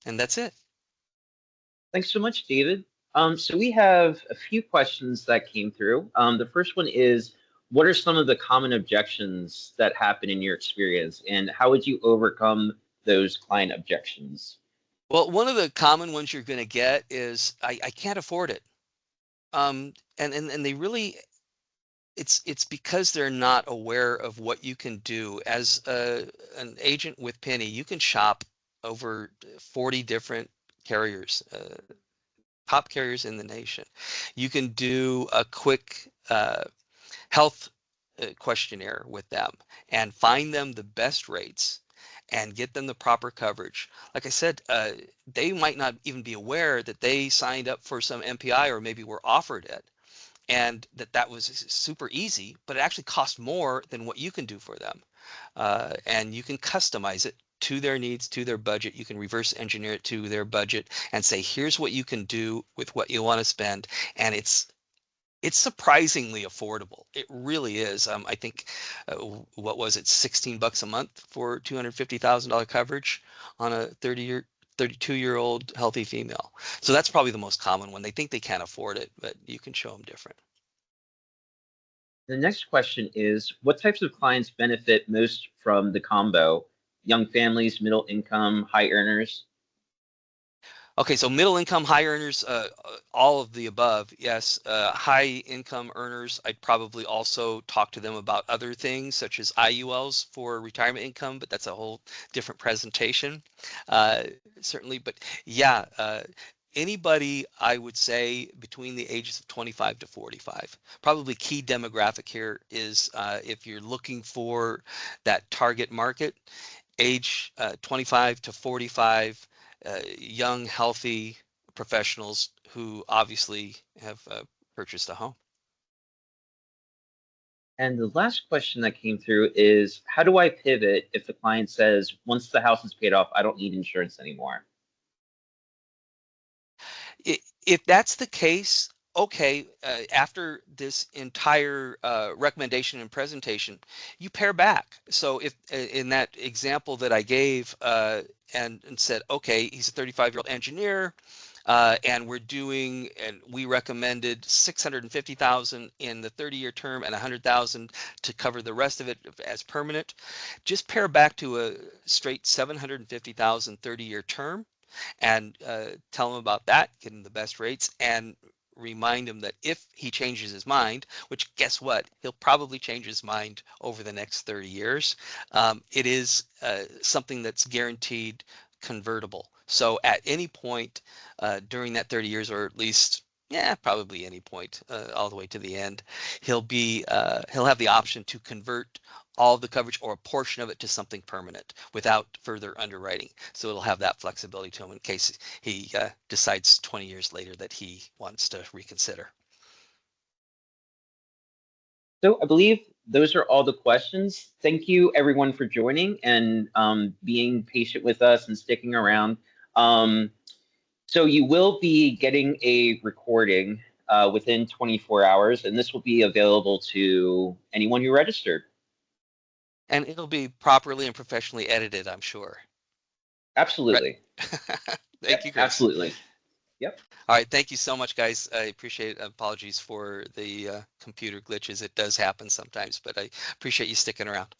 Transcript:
And that's it. Thanks so much, David. So we have a few questions that came through. The first one is, what are some of the common objections that happen in your experience, and how would you overcome those client objections? Well, one of the common ones you're going to get is I can't afford it. And they really, it's because they're not aware of what you can do as an agent with Penny. You can shop over 40 different carriers, top carriers in the nation. You can do a quick health questionnaire with them and find them the best rates and get them the proper coverage. Like I said, they might not even be aware that they signed up for some MPI or maybe were offered it, and that was super easy, but it actually cost more than what you can do for them. And you can customize it to their needs, to their budget. You can reverse engineer it to their budget and say, here's what you can do with what you want to spend. And it's surprisingly affordable. It really is. I think, what was it, $16 a month for $250,000 coverage on a 32-year-old healthy female. So that's probably the most common one. They think they can't afford it, but you can show them different. The next question is, what types of clients benefit most from the combo? Young families, middle income, high earners? Okay, so middle income, high earners, all of the above, yes. High income earners, I'd probably also talk to them about other things such as IULs for retirement income, but that's a whole different presentation, uh, certainly. But yeah, anybody, I would say, between the ages of 25 to 45. Probably key demographic here is if you're looking for that target market, age 25 to 45, young, healthy professionals who obviously have purchased a home. And the last question that came through is, how do I pivot if the client says, once the house is paid off, I don't need insurance anymore? If that's the case, okay, after this entire recommendation and presentation, you pare back. So if in that example that I gave and said, okay, he's a 35-year-old engineer, and we recommended 650,000 in the 30-year term and 100,000 to cover the rest of it as permanent. Just pare back to a straight 750,000 30-year term and tell him about that, get him the best rates, and remind him that if he changes his mind, which guess what, he'll probably change his mind over the next 30 years, it is something that's guaranteed convertible. So at any point during that 30 years, or at least, yeah, probably any point all the way to the end, he'll have the option to convert all of the coverage or a portion of it to something permanent without further underwriting. So it'll have that flexibility to him in case he decides 20 years later that he wants to reconsider. So I believe those are all the questions. Thank you, everyone, for joining and being patient with us and sticking around. So you will be getting a recording within 24 hours, and this will be available to anyone who registered. And it'll be properly and professionally edited, I'm sure. Absolutely. Thank you, Chris. Absolutely. Yep. All right. Thank you so much, guys. I appreciate it. Apologies for the computer glitches. It does happen sometimes, but I appreciate you sticking around.